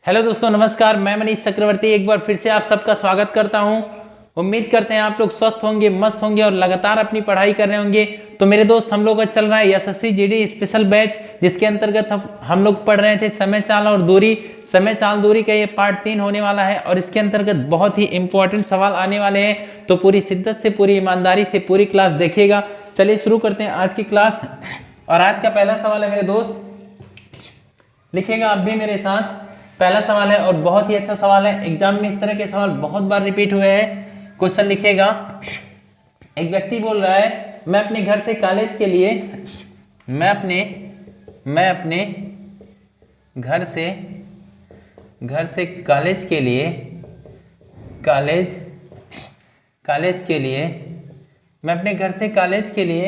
Hello दोस्तों, नमस्कार। मैं मनीष चक्रवर्ती एक बार फिर से आप सबका स्वागत करता हूं। उम्मीद करते हैं आप लोग स्वस्थ होंगे, मस्त होंगे और लगातार अपनी पढ़ाई कर रहे होंगे। तो मेरे दोस्त, हम लोग का चल रहा है एसएससी जीडी स्पेशल बैच, जिसके अंतर्गत हम लोग पढ़ रहे थे समय चाल और दूरी। समय चाल दूरी का ये पार्ट 3 होने वाला है और इसके अंतर्गत बहुत ही इंपॉर्टेंट सवाल आने वाले हैं। तो पूरी शिद्दत से, पूरी ईमानदारी से पूरी क्लास देखिएगा। चलिए शुरू करते हैं आज की क्लास। और आज का पहला सवाल है मेरे दोस्त, लिखिएगा आप भी मेरे साथ। पहला सवाल है और बहुत ही अच्छा सवाल है। एग्जाम में इस तरह के सवाल बहुत बार रिपीट हुए हैं। क्वेश्चन लिखिएगा। एक व्यक्ति बोल रहा है, मैं अपने घर से कॉलेज के लिए मैं अपने घर से कॉलेज के लिए मैं अपने घर से कॉलेज के लिए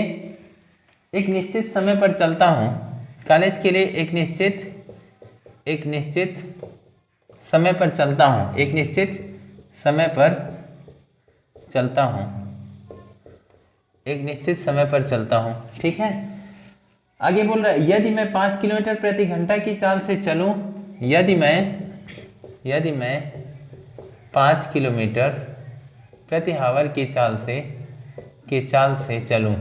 एक निश्चित समय पर चलता हूँ। कॉलेज के लिए एक निश्चित समय पर चलता हूँ। एक निश्चित समय पर चलता हूँ। ठीक है। आगे बोल रहा है, यदि मैं 5 किलोमीटर प्रति घंटा की चाल से चलूँ, यदि मैं 5 किलोमीटर प्रति आवर की चाल से चलूँ,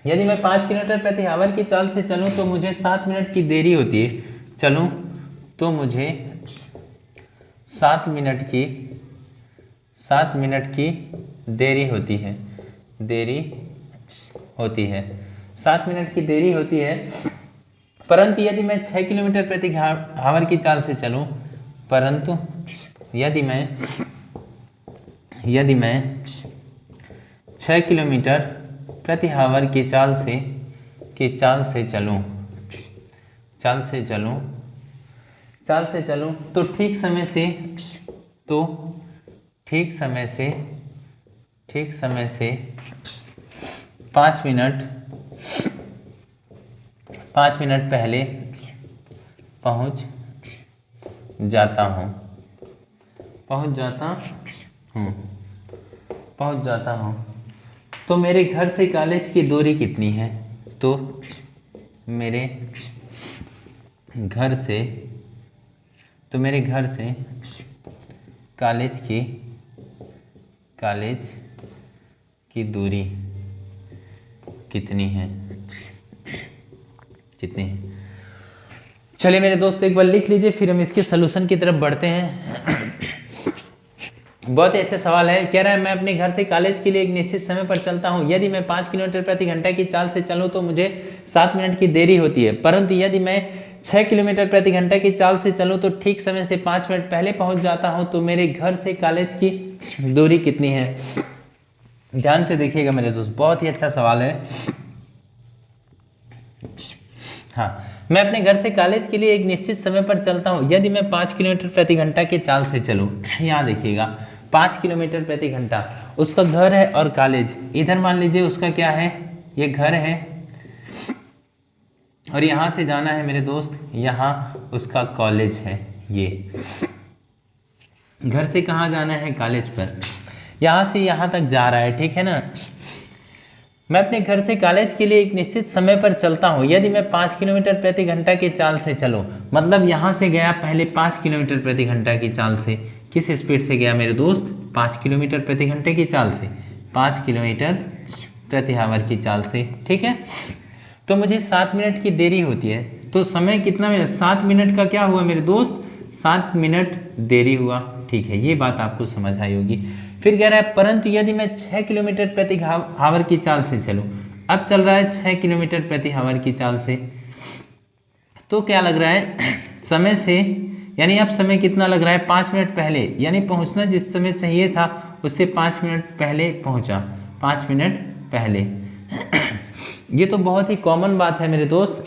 यदि मैं 5 किलोमीटर प्रति आवर की चाल से चलूँ तो मुझे 7 मिनट की देरी होती है। चलूँ तो मुझे 7 मिनट की देरी होती है। 7 मिनट की देरी होती है। परंतु यदि मैं 6 किलोमीटर प्रति आवर की चाल से चलूँ, परंतु यदि मैं 6 किलोमीटर प्रति आवर की चाल से चलूं तो ठीक समय से 5 मिनट पहले पहुंच जाता हूं। तो मेरे घर से कॉलेज की दूरी कितनी है? तो मेरे घर से कॉलेज की दूरी कितनी है? चलिए मेरे दोस्त, एक बार लिख लीजिए, फिर हम इसके सलूशन की तरफ बढ़ते हैं। बहुत ही अच्छा सवाल है। कह रहा है, मैं अपने घर से कॉलेज के लिए एक निश्चित समय पर चलता हूं। यदि मैं 5 किलोमीटर प्रति घंटा की चाल से चलूं तो मुझे 7 मिनट की देरी होती है। परंतु यदि मैं 6 किलोमीटर प्रति घंटा की चाल से चलूं तो ठीक समय से 5 मिनट पहले पहुंच जाता हूं। तो मेरे घर से कॉलेज की दूरी कितनी है? ध्यान से देखिएगा मेरे दोस्त, बहुत ही अच्छा सवाल है। हाँ, मैं अपने घर से कॉलेज के लिए एक निश्चित समय पर चलता हूँ। यदि मैं 5 किलोमीटर प्रति घंटा की चाल से चलूँ, यहाँ देखिएगा 5 किलोमीटर प्रति घंटा, उसका घर है और कॉलेज इधर मान लीजिए उसका क्या है, ये घर है और यहाँ से जाना है मेरे दोस्त, यहाँ उसका कॉलेज है। ये घर से कहाँ जाना है? कॉलेज पर। यहाँ से यहाँ तक जा रहा है, ठीक है ना। मैं अपने घर से कॉलेज के लिए एक निश्चित समय पर चलता हूँ। यदि मैं 5 किलोमीटर प्रति घंटा की चाल से चलूँ, मतलब यहाँ से गया पहले 5 किलोमीटर प्रति घंटा की चाल से। किस स्पीड से गया मेरे दोस्त? 5 किलोमीटर प्रति घंटे की चाल से, 5 किलोमीटर प्रति आवर की चाल से, ठीक है। तो मुझे 7 मिनट की देरी होती है। तो समय कितना है? 7 मिनट का क्या हुआ मेरे दोस्त? 7 मिनट देरी हुआ, ठीक है। ये बात आपको समझ आई होगी। फिर कह रहा है, परंतु यदि मैं 6 किलोमीटर प्रति आवर की चाल से चलूं, अब चल रहा है 6 किलोमीटर प्रति आवर की चाल से, तो क्या लग रहा है समय से, यानी अब समय कितना लग रहा है? 5 मिनट पहले, यानी पहुंचना जिस समय चाहिए था उससे 5 मिनट पहले पहुंचा, 5 मिनट पहले। ये तो बहुत ही कॉमन बात है मेरे दोस्त।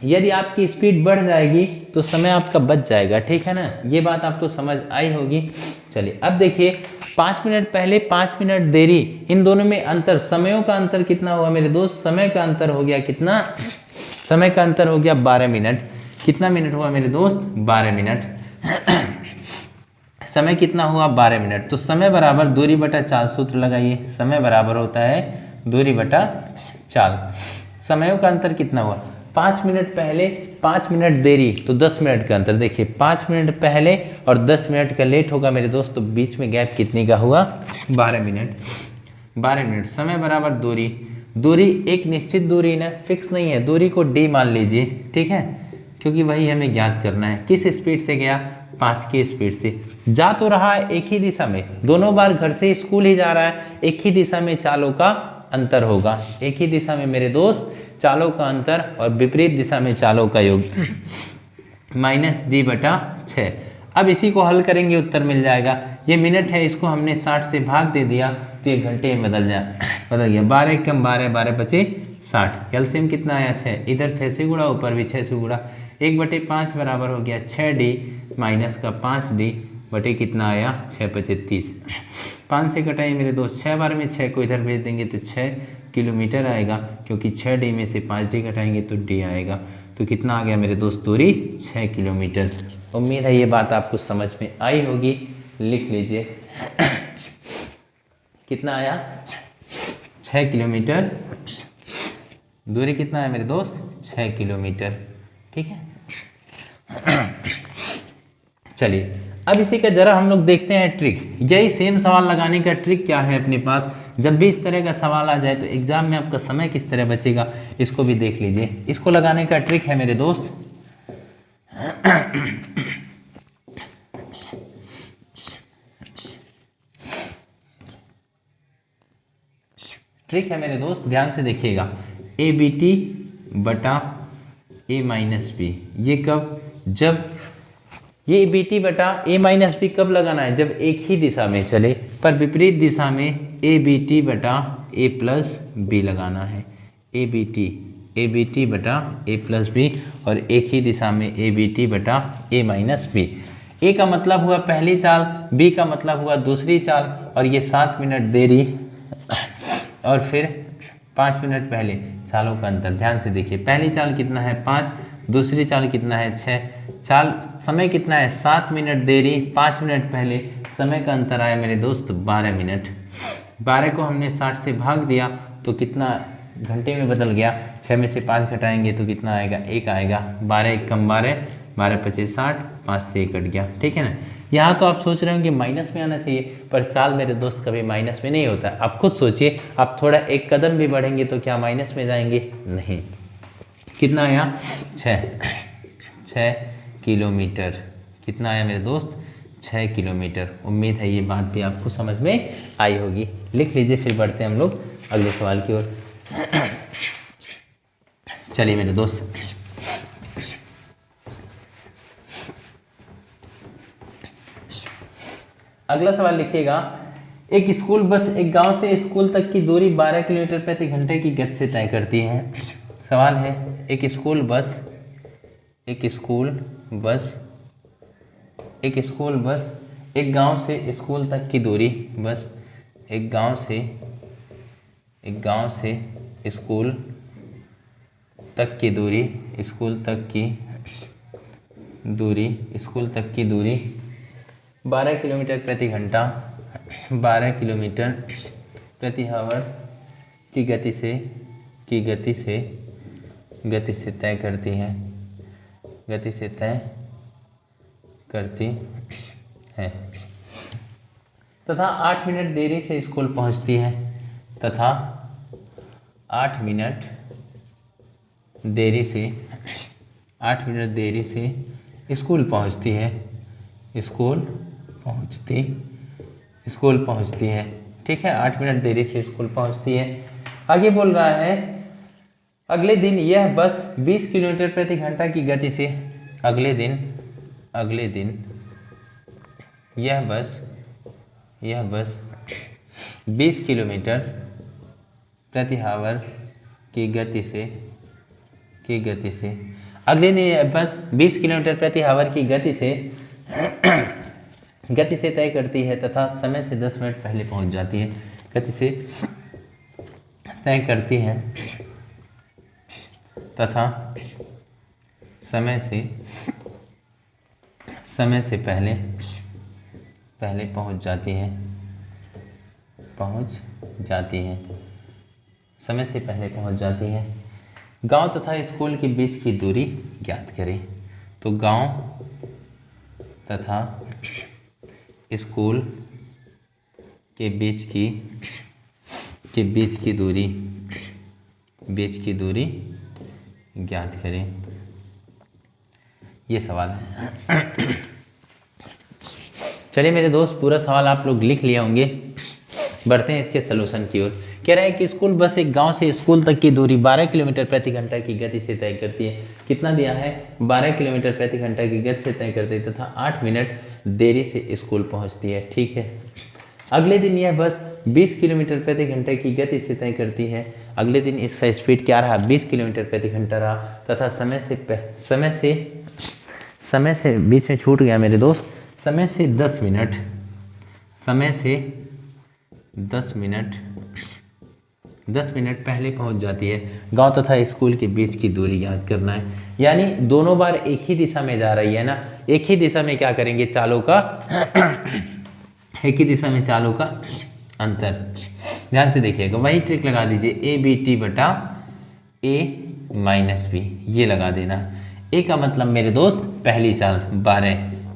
यदि आपकी स्पीड बढ़ जाएगी तो समय आपका बच जाएगा, ठीक है ना। ये बात आपको समझ आई होगी। चलिए अब देखिए, 5 मिनट पहले, 5 मिनट देरी, इन दोनों में अंतर, समयों का अंतर कितना हुआ मेरे दोस्त? समय का अंतर हो गया कितना? समय का अंतर हो गया 12 मिनट। कितना मिनट हुआ मेरे दोस्त? 12 मिनट। समय कितना हुआ? 12 मिनट। तो समय बराबर दूरी बटा चाल, सूत्र लगाइए। समय बराबर होता है दूरी बटा चाल। समयों का अंतर कितना हुआ? 5 मिनट पहले 5 मिनट देरी तो 10 मिनट का अंतर। देखिए 5 मिनट पहले और 10 मिनट का लेट होगा मेरे दोस्त, तो बीच में गैप कितने का हुआ? 12 मिनट। 12 मिनट। समय बराबर दूरी, दूरी एक निश्चित दूरी ना, फिक्स नहीं है, दूरी को d मान लीजिए, ठीक है, क्योंकि वही हमें ज्ञात करना है। किस स्पीड से गया? 5 की स्पीड से। जा तो रहा है एक ही दिशा में, दोनों बार घर से स्कूल ही जा रहा है, एक ही दिशा में चालों का अंतर होगा। एक ही दिशा में मेरे दोस्त चालों का अंतर और विपरीत दिशा में चालों का योग -d/6। अब इसी को हल करेंगे, उत्तर मिल जाएगा। ये मिनट है, इसको हमने 60 से भाग दे दिया तो ये घंटे में बदल गया। 12 कम 12, 12 बचे 60। एलसीएम कितना आया? 6। इधर 6 से गुणा, ऊपर भी 6 से गुणा, 1/5 बराबर हो गया 6d माइनस का 5d बटे कितना आया? 6 बचे 30। 5 से कटाइए मेरे दोस्त, 6 बार में 6 को इधर भेज देंगे तो 6 किलोमीटर आएगा, क्योंकि 6d में से 5d घटाएंगे तो d आएगा। तो कितना आ गया मेरे दोस्त? दूरी 6 किलोमीटर। उम्मीद है ये बात आपको समझ में आई होगी। लिख लीजिए कितना आया? 6 किलोमीटर। दूरी कितना है मेरे दोस्त? 6 किलोमीटर, ठीक है। चलिए अब इसी का जरा हम लोग देखते हैं ट्रिक। यही सेम सवाल लगाने का ट्रिक क्या है अपने पास। जब भी इस तरह का सवाल आ जाए तो एग्जाम में आपका समय किस तरह बचेगा, इसको भी देख लीजिए। इसको लगाने का ट्रिक है मेरे दोस्त, ट्रिक है मेरे दोस्त, ध्यान से देखिएगा। ABT बटा A-B, ये कब? जब ये BT बटा A-B कब लगाना है? जब एक ही दिशा में चले, पर विपरीत दिशा में ABT बटा A+B लगाना है। ABT बटा A+B और एक ही दिशा में ABT बटा A-B। A का मतलब हुआ पहली चाल, B का मतलब हुआ दूसरी चाल, और ये 7 मिनट देरी और फिर 5 मिनट पहले, चालों का अंतर। ध्यान से देखिए, पहली चाल कितना है? 5, दूसरी चाल कितना है? 6। चाल समय कितना है? 7 मिनट देरी, 5 मिनट पहले, समय का अंतर आया मेरे दोस्त 12 मिनट। 12 को हमने 60 से भाग दिया तो कितना घंटे में बदल गया? 6 में से 5 घटाएंगे तो कितना आएगा? 1 आएगा। 12 1 कम 12, 12 पचे 60, 5 से 1 कट गया, ठीक है ना। यहाँ तो आप सोच रहे होंगे माइनस में आना चाहिए, पर चाल मेरे दोस्त कभी माइनस में नहीं होता। आप खुद सोचिए, आप थोड़ा एक कदम भी बढ़ेंगे तो क्या माइनस में जाएंगे? नहीं। कितना आया? 6 किलोमीटर। कितना आया मेरे दोस्त? 6 किलोमीटर। उम्मीद है ये बात भी आपको समझ में आई होगी। लिख लीजिए, फिर बढ़ते हैं हम लोग अगले सवाल की ओर। चलिए मेरे दोस्त, अगला सवाल लिखिएगा। एक स्कूल बस एक गांव से स्कूल तक की दूरी 12 किलोमीटर प्रति घंटे की गति से तय करती है। सवाल है, एक स्कूल बस एक गांव से स्कूल तक की दूरी, बस एक गांव से स्कूल तक की दूरी, स्कूल तक की दूरी 12 किलोमीटर प्रति घंटा, 12 किलोमीटर प्रति आवर की गति से तय करती है तथा 8 मिनट देरी से स्कूल पहुंचती है, तथा 8 मिनट देरी से स्कूल पहुंचती है, ठीक है। 8 मिनट देरी से स्कूल पहुंचती है। आगे बोल रहा है, अगले दिन यह बस 20 किलोमीटर प्रति घंटा की गति से, अगले दिन यह बस 20 किलोमीटर प्रति आवर की गति से अगले दिन यह बस 20 किलोमीटर प्रति आवर की गति से तय करती है तथा समय से 10 मिनट पहले पहुंच जाती है। गति से तय करती है तथा समय से पहले पहुंच जाती है, समय से पहले पहुंच जाती है। गांव तथा स्कूल के बीच की दूरी ज्ञात करें। तो गांव तथा स्कूल के बीच की दूरी ज्ञात करें, ये सवाल है। चलिए मेरे दोस्त, पूरा सवाल आप लोग लिख लिए होंगे। बढ़ते हैं इसके सलूशन की ओर। कह रहा है कि स्कूल बस एक गांव से स्कूल तक की दूरी 12 किलोमीटर प्रति घंटा की गति से तय करती है। कितना दिया है? 12 किलोमीटर प्रति घंटा की गति से तय करती है तथा 8 मिनट देरी से स्कूल पहुंचती है। ठीक है। अगले दिन यह बस 20 किलोमीटर प्रति घंटे की गति से तय करती है। अगले दिन इसका स्पीड क्या रहा? 20 किलोमीटर प्रति घंटा रहा तथा समय से बीच में छूट गया मेरे दोस्त, समय से 10 मिनट पहले पहुंच जाती है। गांव तथा स्कूल के बीच की दूरी याद करना है, यानी दोनों बार एक ही दिशा में जा रही है ना। एक ही दिशा में क्या करेंगे? चालों का एक ही दिशा में चालों का अंतर। ध्यान से देखिएगा, वही ट्रिक लगा दीजिए, ए बी टी बटा ए माइनस बी, ये लगा देना। ए का मतलब मेरे दोस्त पहली चाल 12,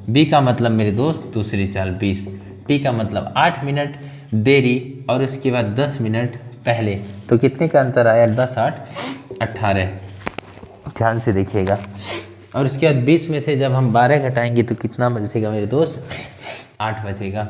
बी का मतलब मेरे दोस्त दूसरी चाल 20, टी का मतलब 8 मिनट देरी और उसके बाद 10 मिनट पहले। तो कितने का अंतर आया? 10 8 18। ध्यान से देखिएगा। और उसके बाद 20 में से जब हम 12 घटाएंगे तो कितना बचेगा मेरे दोस्त? 8 बचेगा।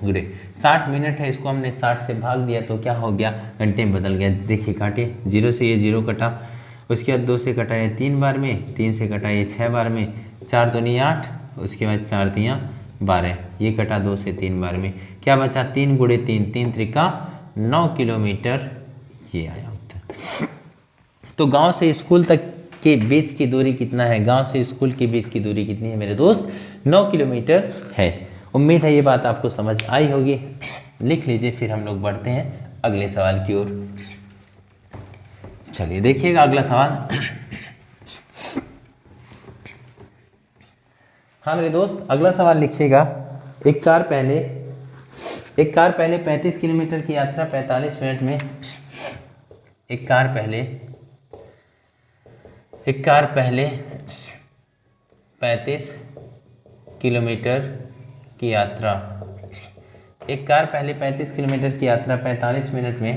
गुड। 60 मिनट है, इसको हमने 60 से भाग दिया तो क्या हो गया? घंटे में बदल गया। देखिए काटे, 0 से ये 0 कटा, उसके बाद 2 से कटा ये 3 बार में, 3 से कटा ये 6 बार में, 4 दूनी 8, उसके बाद 4 तियाँ 12, ये कटा 2 से 3 बार में, क्या बचा? 3 गुणे 3, 3 त्रिका 9 किलोमीटर, ये आया उत्तर। तो गांव से स्कूल तक के बीच की दूरी कितना है? गांव से स्कूल के बीच की दूरी कितनी है मेरे दोस्त? 9 किलोमीटर है। उम्मीद है ये बात आपको समझ आई होगी। लिख लीजिए, फिर हम लोग बढ़ते हैं अगले सवाल की ओर। चलिए देखिएगा अगला सवाल। हाँ मेरे दोस्त, अगला सवाल लिखिएगा। एक कार पहले 35 किलोमीटर की यात्रा 45 मिनट में। एक कार पहले 35 किलोमीटर की यात्रा 45 मिनट में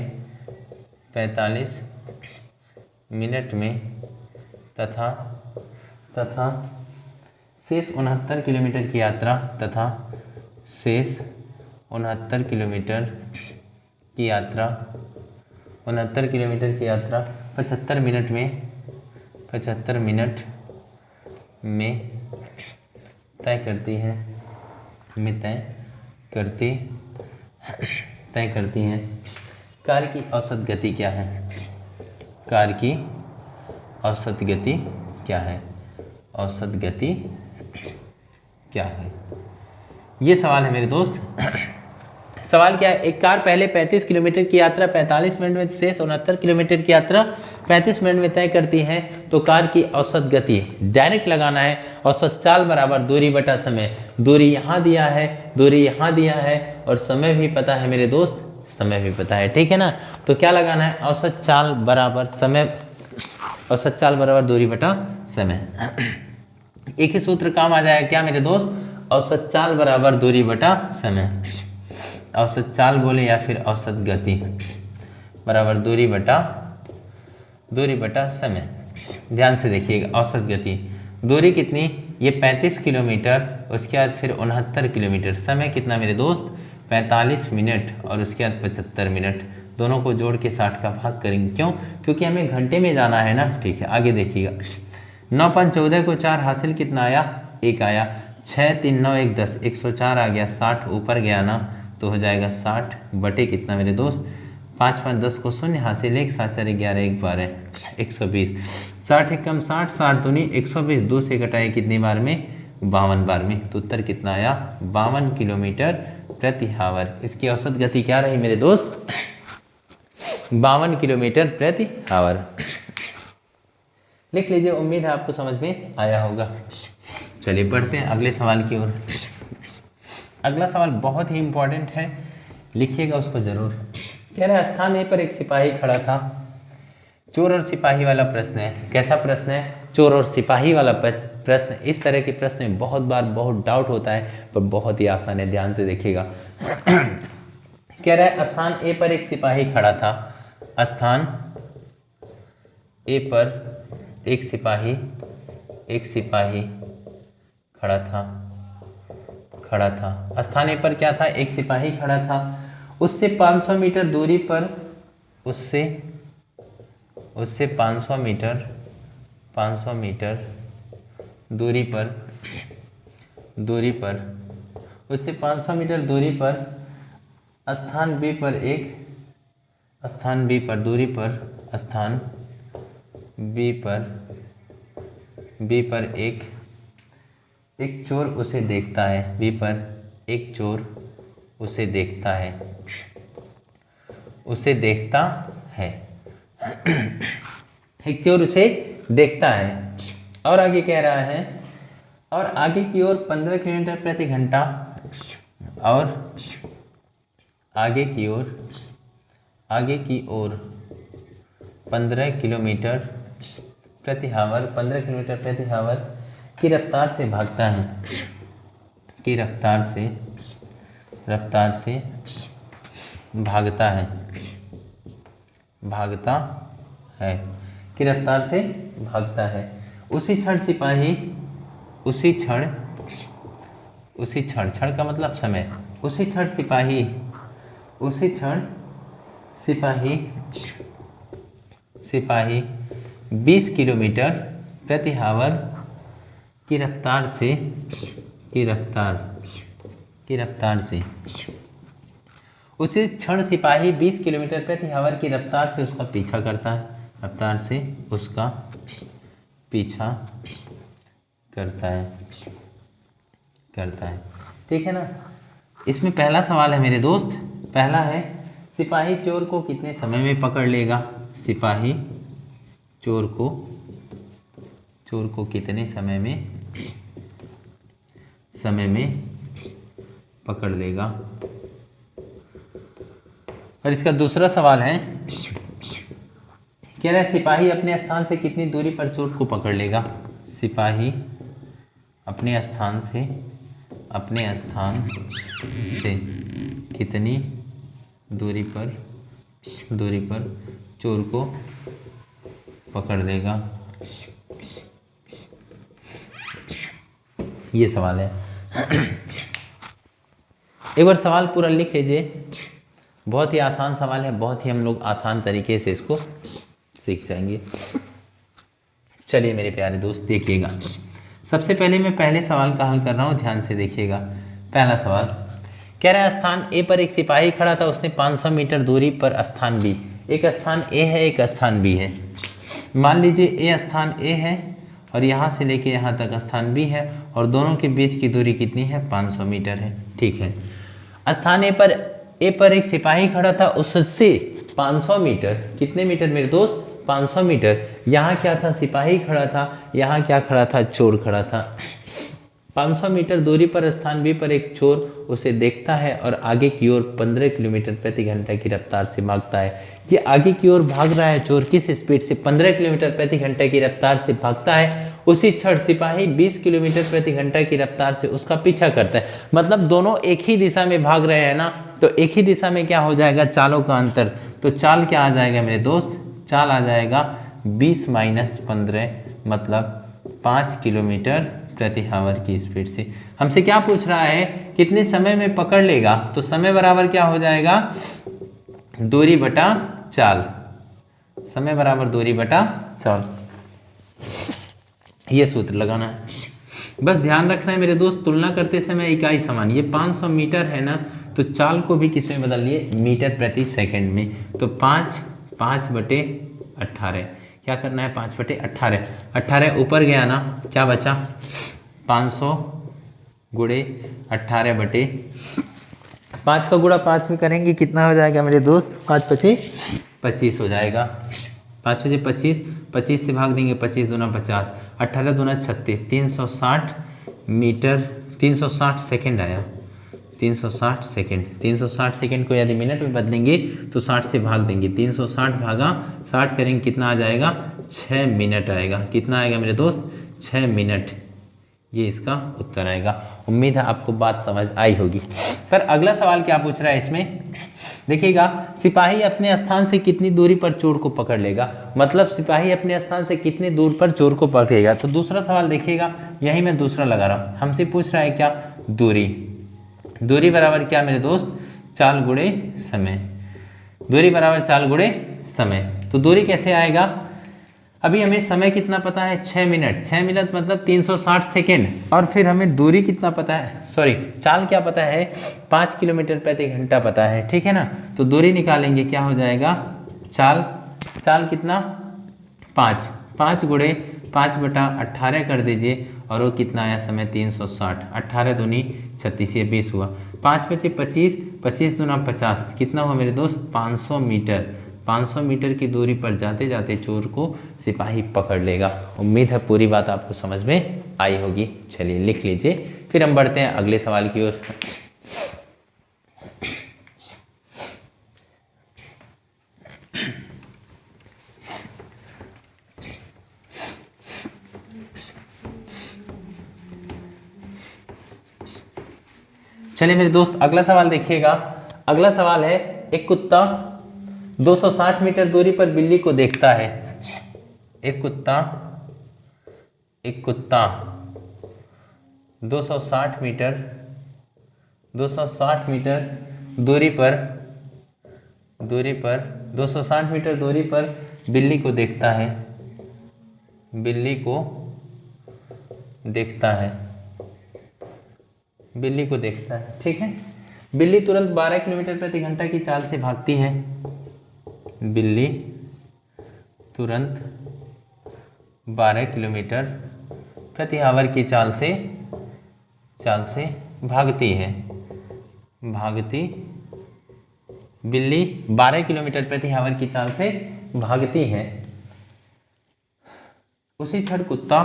तथा शेष 69 किलोमीटर की यात्रा 69 किलोमीटर की यात्रा 75 मिनट में तय करती हैं। कार की औसत गति क्या है? औसत गति क्या है? ये सवाल है मेरे दोस्त। सवाल क्या है? एक कार पहले 35 किलोमीटर की यात्रा 45 मिनट में, शेष 69 किलोमीटर की यात्रा 35 मिनट में तय करती है। तो कार की औसत गति डायरेक्ट लगाना है। औसत चाल बराबर दूरी बटा समय। दूरी यहाँ दिया है और समय भी पता है मेरे दोस्त, समय भी पता है। ठीक है ना? तो क्या लगाना है? औसत चाल बराबर दूरी बटा समय। एक ही सूत्र काम आ जाएगा क्या मेरे दोस्त? औसत चाल बराबर दूरी बटा समय। औसत चाल बोले या फिर औसत गति बराबर दूरी बटा समय। ध्यान से देखिएगा, औसत गति दूरी कितनी? ये 35 किलोमीटर, उसके बाद फिर 69 किलोमीटर। समय कितना मेरे दोस्त? 45 मिनट और उसके बाद 75 मिनट। दोनों को जोड़ के 60 का भाग करेंगे। क्यों? क्योंकि हमें घंटे में जाना है ना। ठीक है, आगे देखिएगा। 9 5 14 को 4 हासिल कितना आया? 1 आया। 6 3 9 1 10, 104 आ गया। 60 ऊपर गया ना, तो हो जाएगा 60 बटे कितना मेरे दोस्त? 5 5 10 को 0 हासिल 1, 7 4 11 1 12, 120। 60 1 कम 60, 60 दूनी 120, 2 से घटाए कितनी बार में? 52 बार में। तो उत्तर कितना आया? 52 किलोमीटर प्रति आवर। इसकी औसत गति क्या रही मेरे दोस्त? 52 किलोमीटर प्रति आवर। लिख लीजिए, उम्मीद है आपको समझ में आया होगा। चलिए बढ़ते हैं अगले सवाल की ओर। अगला सवाल बहुत ही इंपॉर्टेंट है, लिखिएगा उसको जरूर। कह रहा है स्थान ए पर एक सिपाही खड़ा था। चोर और सिपाही वाला प्रश्न है। कैसा प्रश्न है? चोर और सिपाही वाला प्रश्न। इस तरह के प्रश्न में बहुत बार बहुत डाउट होता है, पर बहुत ही आसान है, ध्यान से देखिएगा। कह रहा है स्थान ए पर एक सिपाही खड़ा था। स्थान ए पर एक सिपाही खड़ा था। स्थान ए पर क्या था? एक सिपाही खड़ा था। उससे 500 मीटर दूरी पर उससे 500 मीटर दूरी पर उससे 500 मीटर दूरी पर स्थान बी पर एक चोर उसे देखता है। बी पर एक चोर उसे देखता है। एक चोर उसे देखता है और आगे कह रहा है, और आगे की ओर 15 किलोमीटर प्रति घंटा और आगे की ओर 15 किलोमीटर प्रति हावर की रफ्तार से भागता है। की रफ्तार से भागता है। उसी क्षण का मतलब समय। उसी क्षण सिपाही 20 किलोमीटर प्रति हावर की रफ्तार से उसी क्षण सिपाही 20 किलोमीटर प्रति हावर की रफ्तार से उसका पीछा करता है। ठीक है ना। इसमें पहला सवाल है मेरे दोस्त, पहला है सिपाही चोर को कितने समय में पकड़ लेगा? सिपाही चोर को कितने समय में पकड़ लेगा? और इसका दूसरा सवाल है, कह रहा है सिपाही अपने स्थान से कितनी दूरी पर चोर को पकड़ लेगा? सिपाही अपने स्थान से कितनी दूरी पर चोर को पकड़ लेगा? ये सवाल है। एक बार सवाल पूरा लिख लीजिए। बहुत ही आसान सवाल है, बहुत ही हम लोग आसान तरीके से इसको सीख जाएंगे। चलिए मेरे प्यारे दोस्त देखिएगा। सबसे पहले मैं पहले सवाल का हल कर रहा हूँ, ध्यान से देखिएगा। पहला सवाल कह रहा है स्थान ए पर एक सिपाही खड़ा था, उसने 500 मीटर दूरी पर स्थान बी, एक स्थान ए है एक स्थान बी है। मान लीजिए ए स्थान ए है और यहाँ से लेके यहाँ तक स्थान बी है और दोनों के बीच की दूरी कितनी है? 500 मीटर है। ठीक है। स्थान ए पर एक सिपाही खड़ा था, उससे 500 मीटर, कितने मीटर मेरे दोस्त? 500 मीटर। यहाँ क्या था? सिपाही खड़ा था। यहाँ क्या खड़ा था? चोर खड़ा था। 500 मीटर दूरी पर स्थान बी पर एक चोर उसे देखता है और आगे की ओर 15 किलोमीटर प्रति घंटा की रफ्तार से भागता है। ये आगे की ओर भाग रहा है चोर, किस स्पीड से? 15 किलोमीटर प्रति घंटा की रफ्तार से भागता है। उसी क्षण सिपाही 20 किलोमीटर प्रति घंटा की रफ्तार से उसका पीछा करता है। मतलब दोनों एक ही दिशा में भाग रहे हैं ना, तो एक ही दिशा में क्या हो जाएगा? चालों का अंतर। तो चाल क्या आ जाएगा मेरे दोस्त? चाल आ जाएगा 20 - 15 मतलब 5 किलोमीटर प्रति हावर की स्पीड से। हमसे क्या पूछ रहा है? कितने समय में पकड़ लेगा? तो समय बराबर क्या हो जाएगा? दूरी बटा चाल। समय बराबर दूरी बटा चाल, ये सूत्र लगाना है। बस ध्यान रखना है मेरे दोस्त, तुलना करते समय इकाई समान। ये 500 मीटर है ना, तो चाल को भी किस में बदल लिए? मीटर प्रति सेकंड में। तो 5/18 क्या करना है? 5/18। 18 ऊपर गया ना, क्या बचा? 500 गुणे 18/5 का गुणा 5 में करेंगे कितना हो जाएगा मेरे दोस्त? 5×5 = 25 हो जाएगा। 5×5 = 25, 25 से भाग देंगे, 25 दूना 50, 18 दूना 36, 360 मीटर, 360 सेकेंड आया। 360 सेकेंड। 360 सेकेंड को यदि मिनट में बदलेंगे तो 60 से भाग देंगे, 360 भागा 60 करेंगे, कितना आ जाएगा? 6 मिनट आएगा। कितना आएगा मेरे दोस्त? 6 मिनट। ये इसका उत्तर आएगा। उम्मीद है आपको बात समझ आई होगी। पर अगला सवाल क्या पूछ रहा है इसमें, देखिएगा, सिपाही अपने स्थान से कितनी दूरी पर चोर को पकड़ लेगा। मतलब सिपाही अपने स्थान से कितनी दूर पर चोर को पकड़ेगा। तो दूसरा सवाल देखिएगा, यही मैं दूसरा लगा रहा हूँ। हमसे पूछ रहा है क्या? दूरी। दूरी बराबर क्या मेरे दोस्त? चाल गुणे समय। दूरी बराबर चाल गुणे समय। तो दूरी कैसे आएगा? अभी हमें समय कितना पता है? 6 मिनट। 6 मिनट मतलब 360 सेकेंड। और फिर हमें दूरी कितना पता है, सॉरी चाल क्या पता है? 5 किलोमीटर प्रति घंटा पता है, ठीक है ना। तो दूरी निकालेंगे, क्या हो जाएगा? चाल कितना? 5। 5 गुणे 5/18 कर दीजिए, और वो कितना आया? समय 360। 18 दूनी 36, ये 20 हुआ। 5 बचे 25, 25 दूना 50, कितना हुआ मेरे दोस्त? 500 मीटर। 500 मीटर की दूरी पर जाते जाते चोर को सिपाही पकड़ लेगा। उम्मीद है पूरी बात आपको समझ में आई होगी। चलिए लिख लीजिए, फिर हम बढ़ते हैं अगले सवाल की ओर। चलिए मेरे दोस्त अगला सवाल देखिएगा। अगला सवाल है, एक कुत्ता 260 मीटर दूरी पर बिल्ली को देखता है। एक कुत्ता 260 मीटर दूरी पर 260 मीटर दूरी पर बिल्ली को देखता है। बिल्ली को देखता है, ठीक है। बिल्ली तुरंत 12 किलोमीटर प्रति घंटा की चाल से भागती है। बिल्ली तुरंत 12 किलोमीटर प्रति आवर की चाल से भागती है। बिल्ली 12 किलोमीटर प्रति आवर की चाल से भागती है। उसी क्षण कुत्ता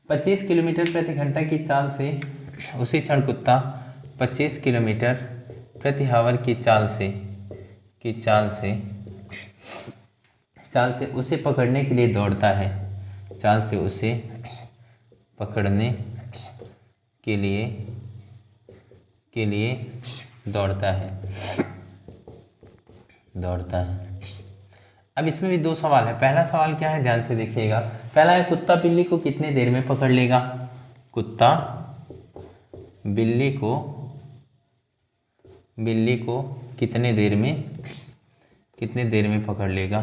25 किलोमीटर प्रति घंटा की चाल से, 25 किलोमीटर प्रति आवर की चाल से उसे पकड़ने के लिए दौड़ता है। पकड़ने के लिए दौड़ता है। अब इसमें भी 2 सवाल है। पहला सवाल क्या है, ध्यान से देखिएगा। पहला है, कुत्ता बिल्ली को कितने देर में पकड़ लेगा। कुत्ता बिल्ली को कितने देर में पकड़ लेगा।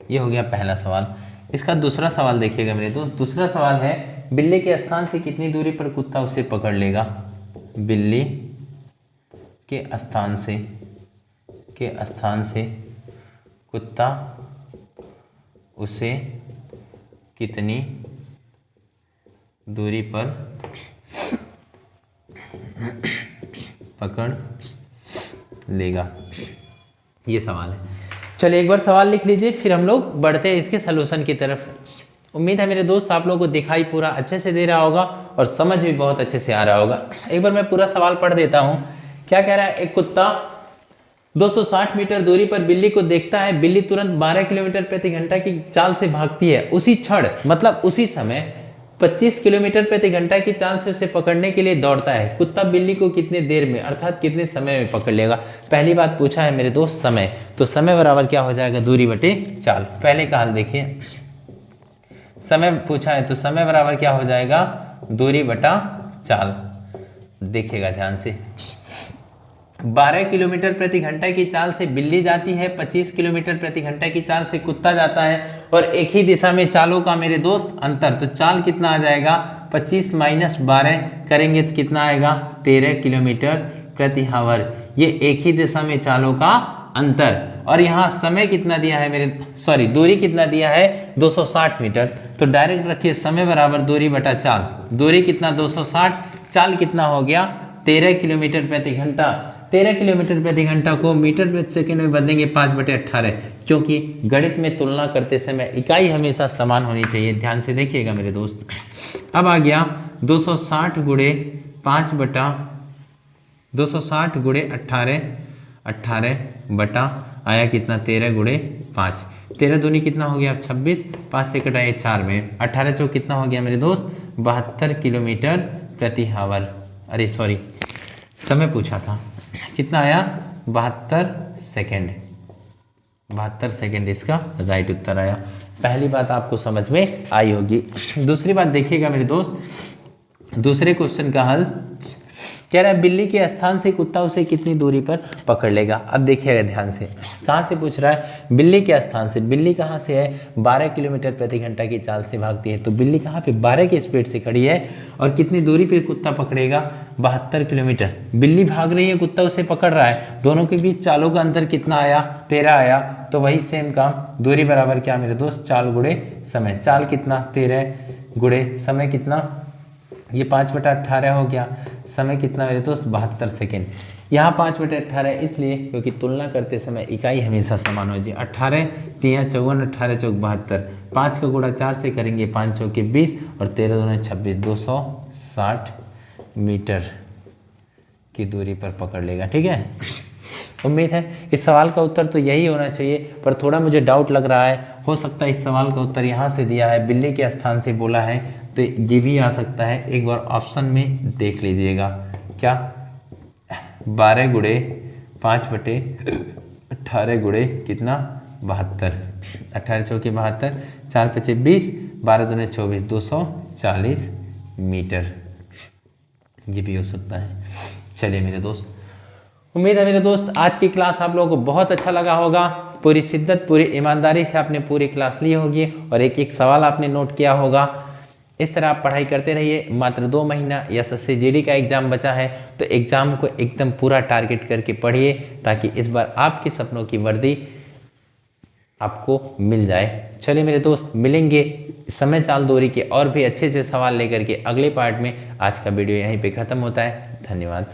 ये हो गया पहला सवाल। इसका दूसरा सवाल देखिएगा मेरे दोस्त। दूसरा सवाल है, बिल्ली के स्थान से कितनी दूरी पर कुत्ता उसे पकड़ लेगा। बिल्ली के स्थान से कुत्ता उसे कितनी दूरी पर पकड़ लेगा, ये सवाल है। चलिए एक बार सवाल लिख लीजिए, फिर हम लोग बढ़ते हैं इसके सलूशन की तरफ। उम्मीद है मेरे दोस्त आप लोगों को दिखाई पूरा अच्छे से दे रहा होगा और समझ भी बहुत अच्छे से आ रहा होगा। एक बार मैं पूरा सवाल पढ़ देता हूँ। क्या कह रहा है, एक कुत्ता 260 मीटर दूरी पर बिल्ली को देखता है। बिल्ली तुरंत 12 किलोमीटर प्रति घंटा की चाल से भागती है। उसी क्षण मतलब उसी समय 25 किलोमीटर प्रति घंटा की चाल से उसे पकड़ने के लिए दौड़ता है। कुत्ता बिल्ली को कितने देर में अर्थात कितने समय में पकड़ लेगा। पहली बात पूछा है मेरे दोस्त समय, तो समय बराबर क्या हो जाएगा, दूरी बटे चाल। पहले का हाल देखिए, समय पूछा है तो समय बराबर क्या हो जाएगा, दूरी बटा चाल। देखिएगा ध्यान से, 12 किलोमीटर प्रति घंटा की चाल से बिल्ली जाती है, 25 किलोमीटर प्रति घंटा की चाल से कुत्ता जाता है और एक ही दिशा में चालों का मेरे दोस्त अंतर। तो चाल कितना आ जाएगा, 25 माइनस 12 करेंगे तो कितना आएगा, 13 किलोमीटर प्रति आवर। ये एक ही दिशा में चालों का अंतर। और यहाँ समय कितना दिया है मेरे दूरी कितना दिया है, 260 मीटर। तो डायरेक्ट रखिए समय बराबर दूरी बटा चाल। दूरी कितना 260, चाल कितना हो गया 13 किलोमीटर प्रति घंटा। 13 किलोमीटर प्रति घंटा को मीटर प्रति सेकंड में बदलेंगे 5/18, क्योंकि गणित में तुलना करते समय इकाई हमेशा समान होनी चाहिए। ध्यान से देखिएगा मेरे दोस्त। अब आ गया 260 गुणे 18, 18 बटा आया कितना 13 गुणे 5, 13 दूनी कितना हो गया 26, 5 से कटाए 4 में 18 चौक कितना हो गया मेरे दोस्त 72 किलोमीटर प्रति आवर। अरे सॉरी, समय पूछा था, कितना आया 72 सेकेंड। 72 सेकेंड इसका राइट उत्तर आया। पहली बात आपको समझ में आई होगी। दूसरी बात देखिएगा मेरे दोस्त, दूसरे क्वेश्चन का हल कह रहा है बिल्ली के स्थान से कुत्ता उसे कितनी दूरी पर पकड़ लेगा। अब देखिएगा ध्यान से, कहाँ से पूछ रहा है, बिल्ली के स्थान से। बिल्ली कहाँ से है, 12 किलोमीटर प्रति घंटा की चाल से भागती है, तो बिल्ली कहाँ पे 12 की स्पीड से खड़ी है और कितनी दूरी पर कुत्ता पकड़ेगा 72 किलोमीटर। बिल्ली भाग रही है, कुत्ता उसे पकड़ रहा है, दोनों के बीच चालों का अंतर कितना आया 13 आया। तो वही सेम काम, दूरी बराबर क्या मेरे दोस्त चाल गुणे समय। चाल कितना 13 गुणे समय कितना, ये 5/18 हो गया, समय कितना मेरे दोस्त 72 सेकेंड। यहाँ 5/18 इसलिए क्योंकि तुलना करते समय इकाई हमेशा समान हो जाए। 18 3 54, 18 चौक 72, 5 का गुणा 4 से करेंगे 5 चौके 20 और 13 दूनी 26, 260 मीटर की दूरी पर पकड़ लेगा। ठीक है, उम्मीद है इस सवाल का उत्तर तो यही होना चाहिए, पर थोड़ा मुझे डाउट लग रहा है, हो सकता है इस सवाल का उत्तर यहाँ से दिया है, बिल्ली के स्थान से बोला है, तो ये भी आ सकता है। एक बार ऑप्शन में देख लीजिएगा, क्या 12 गुणे 5/18 गुणे कितना 72, 18 चौके 72, 4 5 20, 12 दूने 24, 240 मीटर, ये भी हो सकता है। चलिए मेरे दोस्त, उम्मीद है मेरे दोस्त आज की क्लास आप लोगों को बहुत अच्छा लगा होगा। पूरी शिद्दत पूरी ईमानदारी से आपने पूरी क्लास ली होगी और एक एक सवाल आपने नोट किया होगा। इस तरह आप पढ़ाई करते रहिए। मात्र 2 महीना एसएससी जीडी का एग्जाम बचा है, तो एग्जाम को एकदम पूरा टारगेट करके पढ़िए, ताकि इस बार आपके सपनों की वर्दी आपको मिल जाए। चलिए मेरे दोस्त, मिलेंगे समय चाल दूरी के और भी अच्छे से सवाल लेकर के अगले पार्ट में। आज का वीडियो यहीं पे ख़त्म होता है। धन्यवाद।